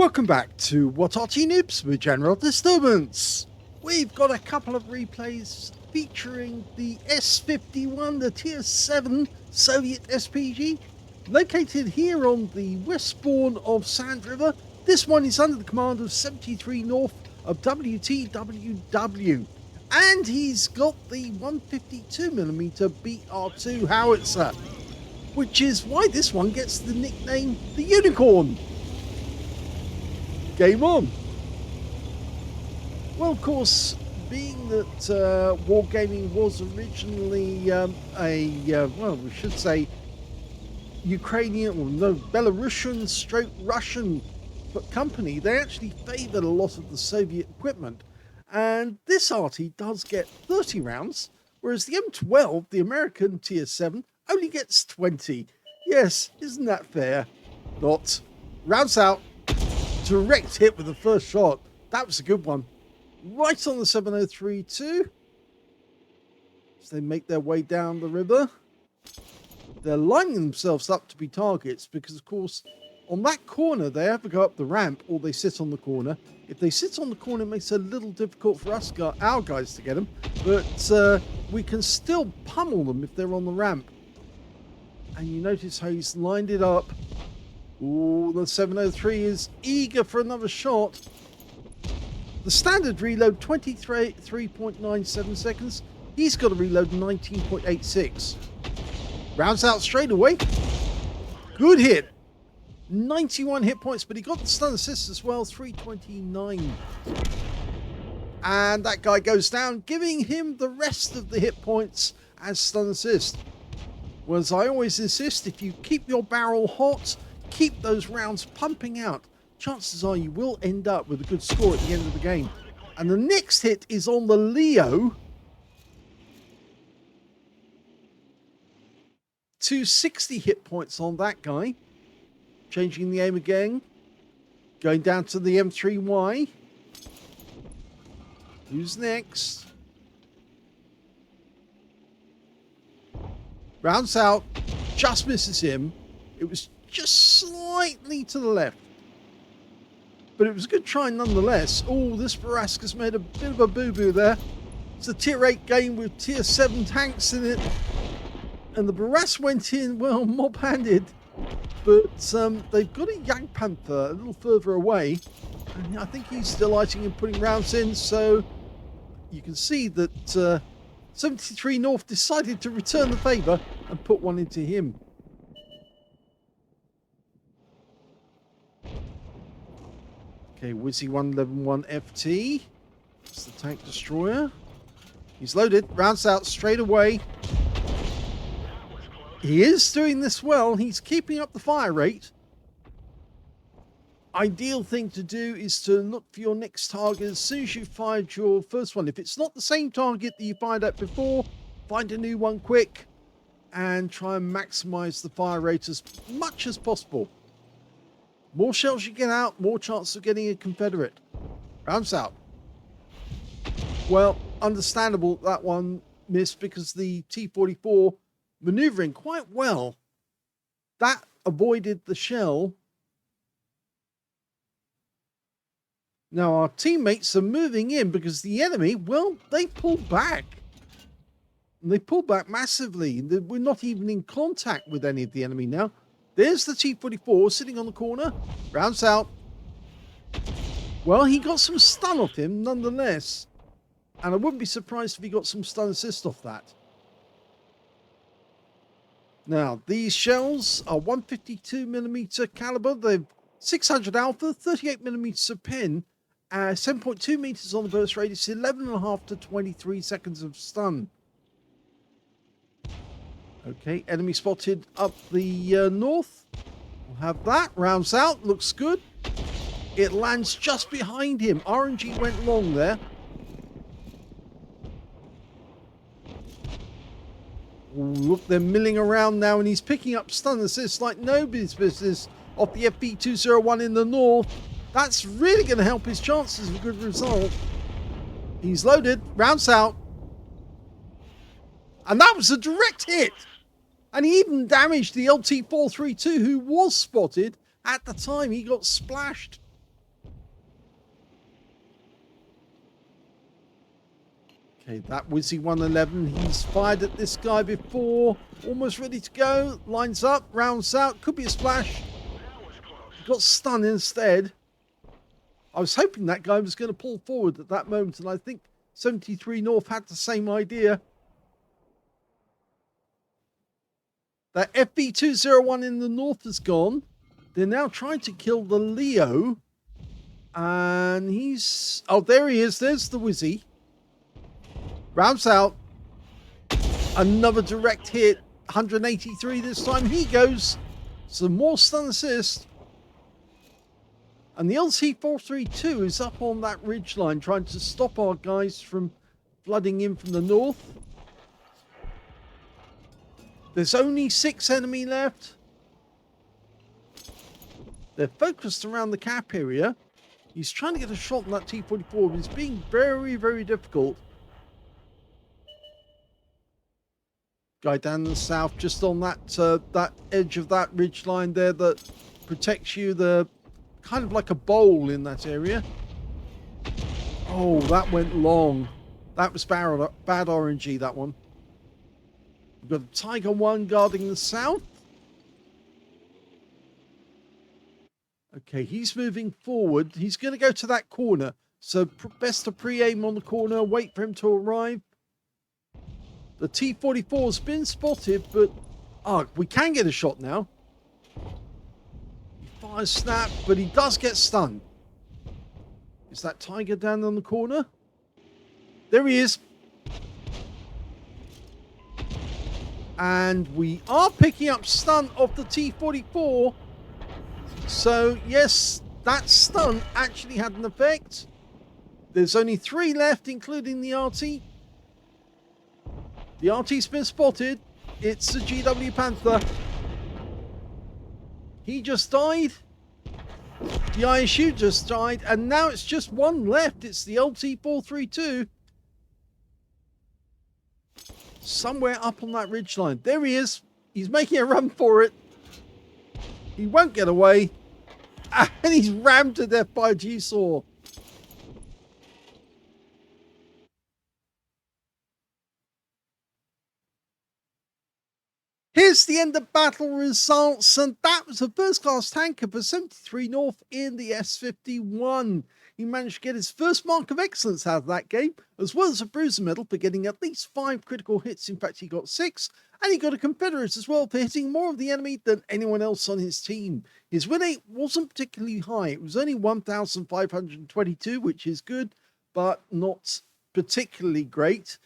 Welcome back to What Arty Noobs with General Disturbance. We've got a couple of replays featuring the S-51, the Tier 7 Soviet SPG, located here on the westbourne of Sand River. This one is under the command of 73north of WTWW, and he's got the 152mm BR2 howitzer, which is why this one gets the nickname the Unicorn. Game on. Well, of course, being that Wargaming was originally well, we should say Ukrainian, or no, Belarusian stroke Russian company, they actually favoured a lot of the Soviet equipment. And this Arty does get 30 rounds, whereas the M12, the American Tier 7, only gets 20. Yes, isn't that fair? Not. Rounds out. Direct hit with the first shot. That was a good one. Right on the 7032. As they make their way down the river. They're lining themselves up to be targets because, of course, on that corner, they either go up the ramp or they sit on the corner. If they sit on the corner, it makes it a little difficult for us, our guys, to get them. But we can still pummel them if they're on the ramp. And you notice how he's lined it up. Ooh, the 703 is eager for another shot. The standard reload, 23.97 seconds. He's got to reload 19.86. Rounds out straight away. Good hit. 91 hit points, but he got the stun assist as well, 329. And that guy goes down, giving him the rest of the hit points as stun assist. Well, as I always insist, if you keep your barrel hot, keep those rounds pumping out, chances are you will end up with a good score at the end of the game. And the next hit is on the Leo. 260 hit points on that guy. Changing the aim again. Going down to the M3Y. Who's next? Rounds out. Just misses him. It was just slightly to the left. But it was a good try nonetheless. Oh, this Baraska's made a bit of a boo-boo there. It's a Tier 8 game with Tier 7 tanks in it. And the Baras went in, well, mob-handed. But they've got a Young Panther a little further away. And I think he's delighting in putting rounds in. So you can see that 73 North decided to return the favour and put one into him. Okay, Wizzy 111 FT. That's the tank destroyer. He's loaded. Rounds out straight away. He is doing this well. He's keeping up the fire rate. Ideal thing to do is to look for your next target as soon as you fired your first one. If it's not the same target that you fired at before, find a new one quick and try and maximize the fire rate as much as possible. More shells you get out, more chance of getting a Confederate. Rounds out. Well, understandable that one missed because the T-44 maneuvering quite well. That avoided the shell. Now our teammates are moving in because the enemy, well, they pulled back. And they pulled back massively. We're not even in contact with any of the enemy now. There's the T-44 sitting on the corner. Rounds out. Well, he got some stun off him nonetheless. And I wouldn't be surprised if he got some stun assist off that. Now, these shells are 152mm caliber. They've 600 alpha, 38mm of pen, 7.2 meters on the burst radius, 11.5 to 23 seconds of stun. Okay, enemy spotted up the north. We'll have that. Rounds out. Looks good. It lands just behind him. RNG went long there. Look, they're milling around now, and he's picking up stun assists like nobody's business off the FB201 in the north. That's really going to help his chances of a good result. He's loaded. Rounds out. And that was a direct hit. And he even damaged the LT-432, who was spotted at the time he got splashed. Okay, that Wizzy 111, he's fired at this guy before. Almost ready to go. Lines up, rounds out. Could be a splash. Got stunned instead. I was hoping that guy was going to pull forward at that moment, and I think 73 North had the same idea. That FB201 in the north is gone. They're now trying to kill the Leo. And he's... Oh, there he is. There's the Wizzy. Rounds out. Another direct hit. 183 this time. He goes. Some more stun assist. And the LT432 is up on that ridgeline trying to stop our guys from flooding in from the north. There's only 6 enemy left. They're focused around the cap area. He's trying to get a shot on that T-44, but it's being very, very difficult. Guy down in the south, just on that that edge of that ridgeline there that protects you. The kind of like a bowl in that area. Oh, that went long. That was bad RNG, that one. We've got a Tiger 1 guarding the south. Okay, he's moving forward. He's going to go to that corner. So best to pre-aim on the corner, wait for him to arrive. The T-44 has been spotted, but we can get a shot now. He fires snap, but he does get stunned. Is that Tiger down on the corner? There he is. And we are picking up stun of the T-44. So, yes, that stun actually had an effect. There's only 3 left, including the Arty. The Arty's been spotted. It's the GW Panther. He just died. The ISU just died. And now it's just 1 left. It's the LT432. Somewhere up on that ridgeline. There he is. He's making a run for it. He won't get away. And he's rammed to death by a G-Saw. Here's the end of battle results, and that was a first-class tanker for 73 North in the S-51. He managed to get his first mark of excellence out of that game, as well as a bruiser medal for getting at least 5 critical hits. In fact, he got 6, and he got a Confederate as well for hitting more of the enemy than anyone else on his team. His win rate wasn't particularly high. It was only 1,522, which is good, but not particularly great.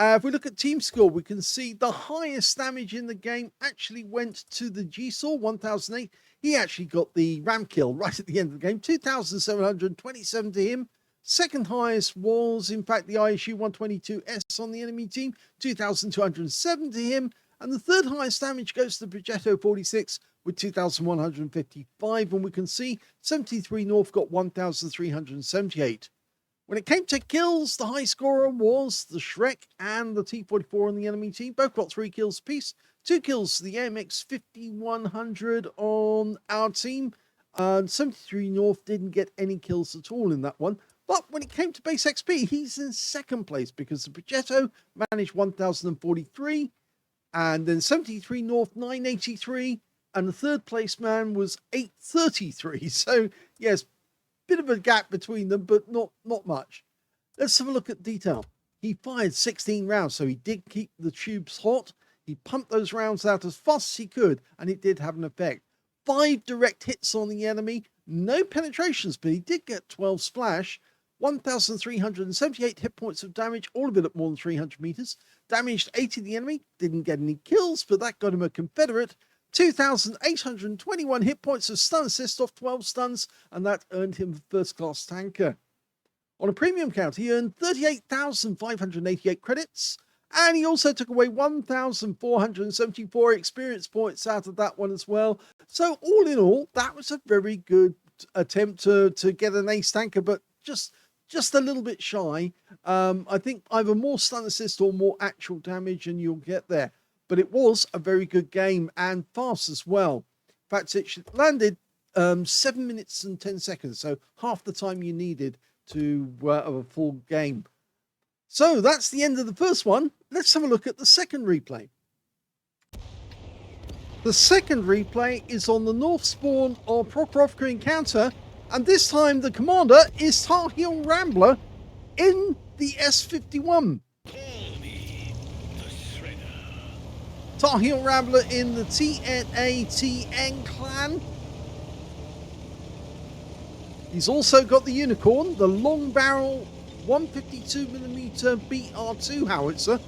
If we look at team score, we can see the highest damage in the game actually went to the G-Saw, 1008. He actually got the ram kill right at the end of the game, 2,727 to him. Second highest was, in fact, the ISU 122S on the enemy team, 2,207 to him. And the third highest damage goes to the Progetto 46 with 2,155. And we can see 73 North got 1,378. When it came to kills, the high scorer was the Shrek and the T-44 on the enemy team. Both got 3 kills apiece. 2 kills to the AMX 5100 on our team. 73 North didn't get any kills at all in that one. But when it came to base XP, he's in second place because the Progetto managed 1,043. And then 73 North 983. And the third place man was 833. So, yes, bit of a gap between them, but not much. Let's have a look at detail. He fired 16 rounds, so he did keep the tubes hot. He pumped those rounds out as fast as he could, and it did have an effect. 5 direct hits on the enemy, no penetrations, but he did get 12 splash. 1,378 hit points of damage, all of it at more than 300 meters. Damaged 80 of the enemy, didn't get any kills, but that got him a Confederate. 2,821 hit points of stun assist off 12 stuns, and that earned him a first-class tanker. On a premium count, he earned 38,588 credits, and he also took away 1,474 experience points out of that one as well. So all in all, that was a very good attempt to get an ace tanker, but just a little bit shy. I think either more stun assist or more actual damage, and you'll get there. But it was a very good game and fast as well. In fact, it landed 7 minutes and 10 seconds, so half the time you needed to have a full game. So that's the end of the first one. Let's have a look at the second replay. The second replay is on the north spawn of Prokhorovka encounter, and this time the commander is TarheelRambler in the S-51. TarheelRambler in the TNATN clan. He's also got the Unicorn, the long barrel 152mm BR2 howitzer.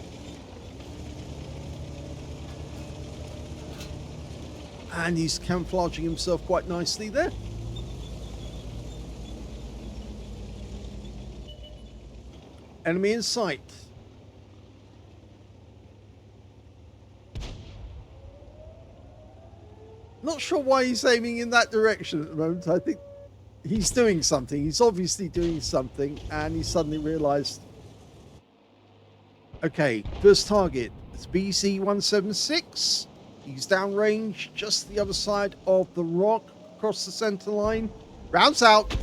And he's camouflaging himself quite nicely there. Enemy in sight. Not sure why he's aiming in that direction at the moment. I think he's doing something. He's obviously doing something, and he suddenly realized. Okay, first target. It's BZ-176. He's downrange, just the other side of the rock, across the center line. Rounds out.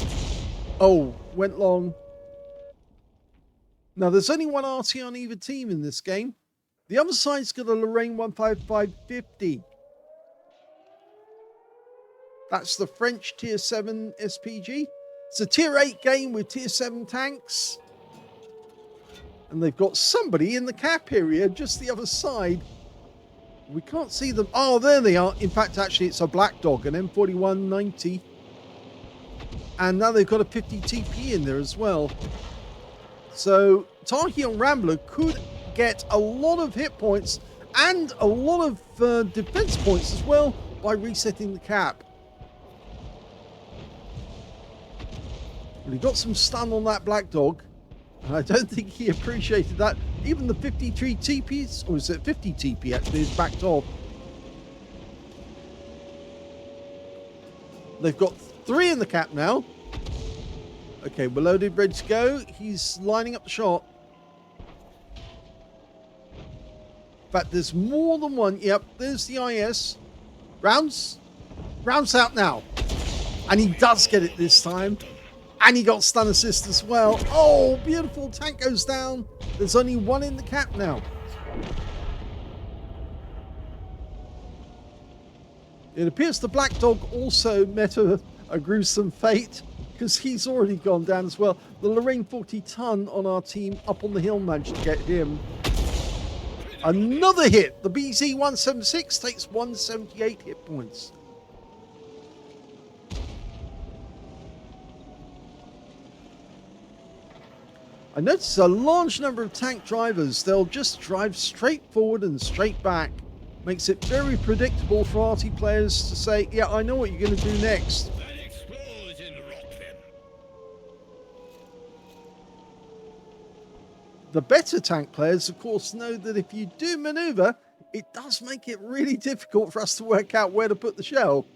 Oh, went long. Now, there's only one Arty on either team in this game. The other side's got a Lorraine 15550. That's the French Tier 7 SPG. It's a Tier 8 game with Tier 7 tanks. And they've got somebody in the cap area just the other side. We can't see them. Oh, there they are. In fact, actually, it's a Black Dog, an M4190. And now they've got a 50 TP in there as well. So TarheelRambler could get a lot of hit points and a lot of defense points as well by resetting the cap. But he got some stun on that Black Dog. And I don't think he appreciated that. Even the 53 TPs, or is it 50 TP actually, is backed off. They've got 3 in the cap now. Okay, we're loaded, ready to go. He's lining up the shot. In fact, there's more than one. Yep, there's the IS. Rounds out now. And he does get it this time. And he got stun assist as well. Oh, beautiful. Tank goes down. There's only one in the cap now. It appears the Black Dog also met a gruesome fate, because he's already gone down as well. The Lorraine 40 ton on our team up on the hill managed to get him. Another hit. The BZ-176 takes 178 hit points. I notice a large number of tank drivers. They'll just drive straight forward and straight back. Makes it very predictable for Arty players to say, yeah, I know what you're going to do next. The better tank players, of course, know that if you do maneuver, it does make it really difficult for us to work out where to put the shell.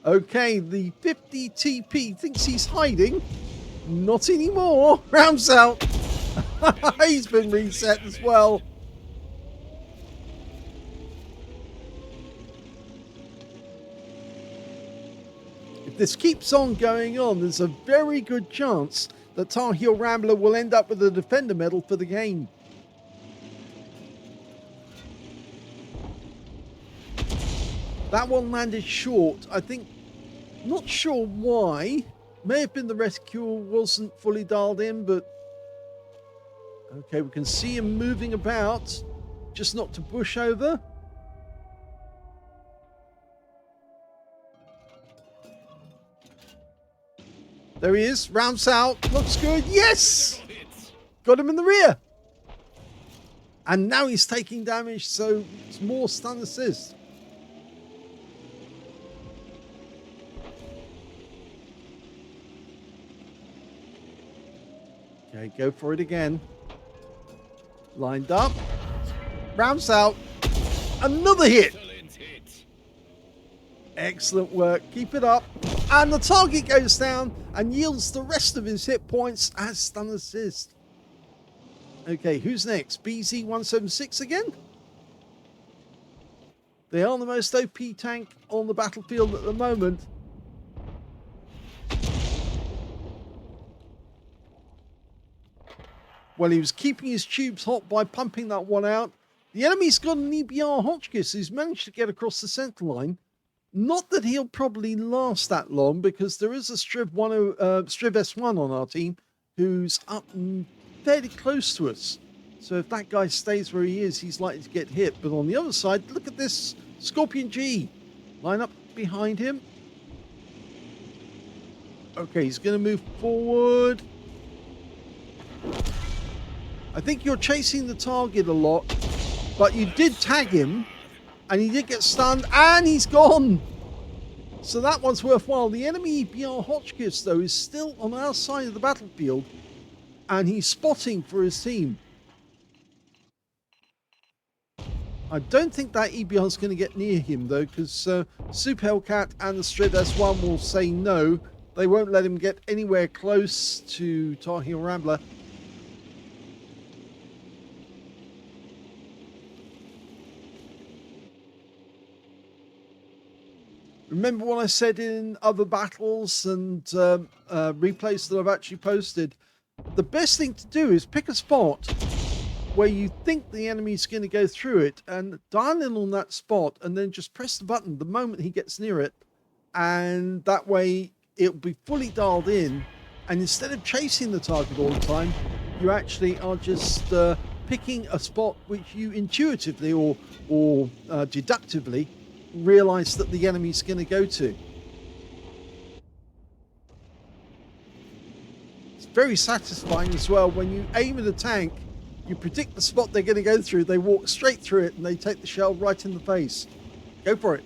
Okay, the 50 TP thinks he's hiding. Not anymore. Rounds out. He's been reset as well. If this keeps on going on, there's a very good chance that TarheelRambler will end up with a Defender medal for the game. That one landed short. I think, not sure why. May have been the rescue wasn't fully dialed in, but okay, we can see him moving about, just not to push over. There he is, rounds out, looks good, yes! Got him in the rear. And now he's taking damage, so it's more stun assist. Okay, go for it again. Lined up. Rounds out. Another hit. Excellent work. Keep it up. And the target goes down and yields the rest of his hit points as stun assist. Okay, who's next? BZ-176 again? They are the most OP tank on the battlefield at the moment. Well, he was keeping his tubes hot by pumping that one out. The enemy's got an EBR Hotchkiss who's managed to get across the center line. Not that he'll probably last that long, because there is a Striv S1 on our team who's up fairly close to us. So if that guy stays where he is, he's likely to get hit. But on the other side, look at this Scorpion G. Line up behind him. Okay, he's going to move forward. I think you're chasing the target a lot, but you did tag him, and he did get stunned, and he's gone. So that one's worthwhile. The enemy EBR Hotchkiss, though, is still on our side of the battlefield, and he's spotting for his team. I don't think that EBR is going to get near him, though, because Super Hellcat and the Striv S1 will say no. They won't let him get anywhere close to TarheelRambler. Remember what I said in other battles and replays that I've actually posted? The best thing to do is pick a spot where you think the enemy's going to go through it and dial in on that spot, and then just press the button the moment he gets near it, and that way it'll be fully dialed in, and instead of chasing the target all the time, you actually are just picking a spot which you intuitively or deductively realize that the enemy's going to go to. It's very satisfying as well when you aim at a tank, you predict the spot they're going to go through, they walk straight through it, and they take the shell right in the face. Go for it.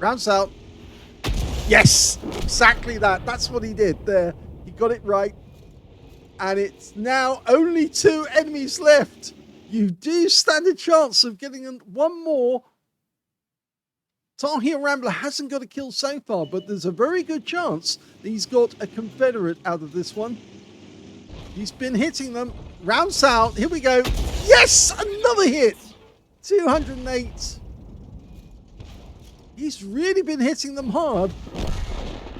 Rounds out. Yes, exactly that. That's what he did there. He got it right. And it's now only 2 enemies left. You do stand a chance of getting one more. TarheelRambler hasn't got a kill so far, but there's a very good chance that he's got a Confederate out of this one. He's been hitting them. Rounds out. Here we go. Yes! Another hit! 208. He's really been hitting them hard.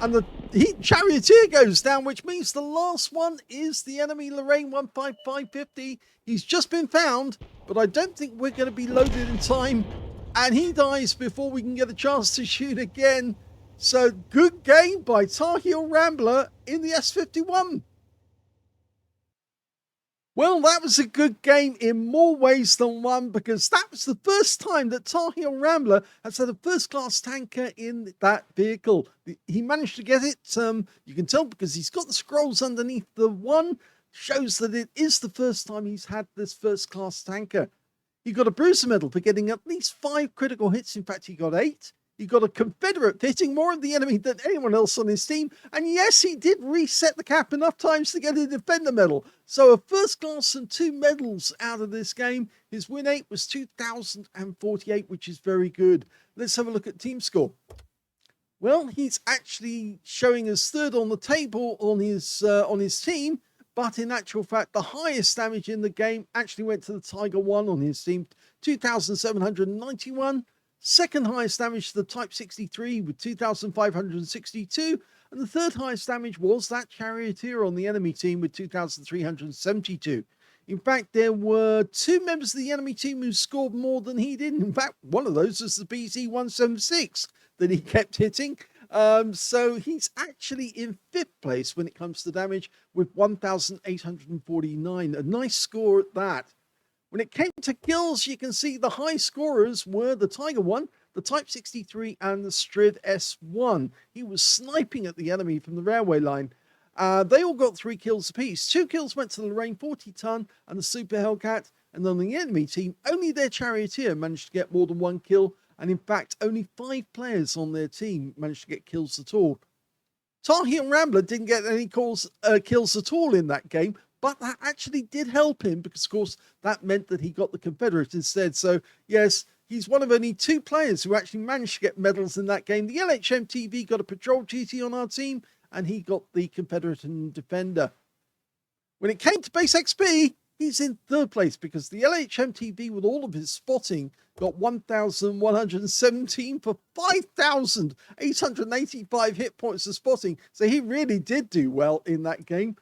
And the Heat Charioteer goes down, which means the last one is the enemy Lorraine 15550. He's just been found, but I don't think we're going to be loaded in time. And he dies before we can get a chance to shoot again. So good game by TarheelRambler in the S-51. Well, that was a good game in more ways than one, because that was the first time that TarheelRambler has had a first-class tanker in that vehicle. He managed to get it. You can tell because he's got the scrolls underneath the one. Shows that it is the first time he's had this first-class tanker. He got a Bruiser medal for getting at least 5 critical hits. In fact, he got 8. He got a Confederate for hitting more of the enemy than anyone else on his team. And yes, he did reset the cap enough times to get a Defender medal. So a first class and 2 medals out of this game. His win 8 was 2,048, which is very good. Let's have a look at team score. Well, he's actually showing us 3rd on the table on his team. But in actual fact, the highest damage in the game actually went to the Tiger 1 on his team, 2,791. Second highest damage to the Type 63 with 2,562. And the third highest damage was that Charioteer on the enemy team with 2,372. In fact, there were 2 members of the enemy team who scored more than he did. In fact, one of those was the BZ-176 that he kept hitting. So he's actually in 5th place when it comes to damage with 1,849. A nice score at that. When it came to kills, you can see the high scorers were the Tiger 1, the Type 63, and the Striv S1. He was sniping at the enemy from the railway line. They all got 3 kills apiece. 2 kills went to the Lorraine 40-ton and the Super Hellcat. And on the enemy team, only their Charioteer managed to get more than 1 kill. And in fact, only 5 players on their team managed to get kills at all. TarheelRambler didn't get any kills at all in that game. But that actually did help him because, of course, that meant that he got the Confederate instead. So, yes, he's one of only 2 players who actually managed to get medals in that game. The LHMTV got a patrol duty on our team, and he got the Confederate and Defender. When it came to base XP, he's in 3rd place because the LHMTV, with all of his spotting, got 1,117 for 5,885 hit points of spotting. So he really did do well in that game.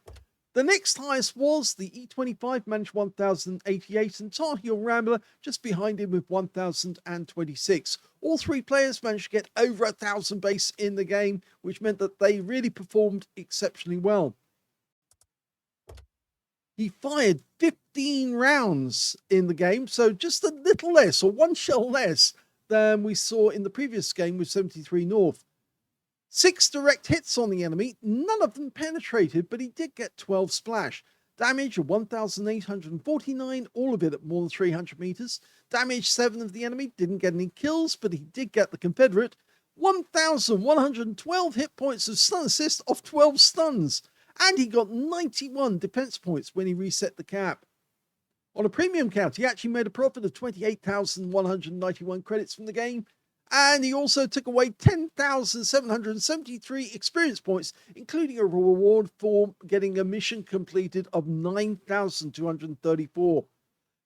The next highest was the E25, managed 1088, and TarheelRambler just behind him with 1026. All three players managed to get over 1,000 base in the game, which meant that they really performed exceptionally well. He fired 15 rounds in the game, so just a little less, or one shell less, than we saw in the previous game with 73north. 6 direct hits on the enemy, none of them penetrated, but he did get 12 splash. Damage of 1,849, all of it at more than 300 meters. Damage 7 of the enemy, didn't get any kills, but he did get the Confederate. 1,112 hit points of stun assist off 12 stuns. And he got 91 defense points when he reset the cap. On a premium count, he actually made a profit of 28,191 credits from the game. And he also took away 10,773 experience points, including a reward for getting a mission completed of 9,234.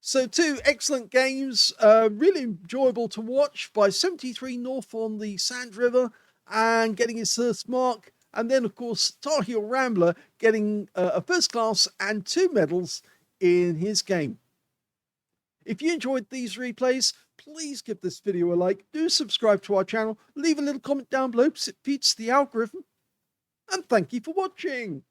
So 2 excellent games, really enjoyable to watch by 73north on the Sand River and getting his first mark. And then, of course, TarheelRambler getting a first class and 2 medals in his game. If you enjoyed these replays, please give this video a like, do subscribe to our channel, leave a little comment down below because it feeds the algorithm, and thank you for watching.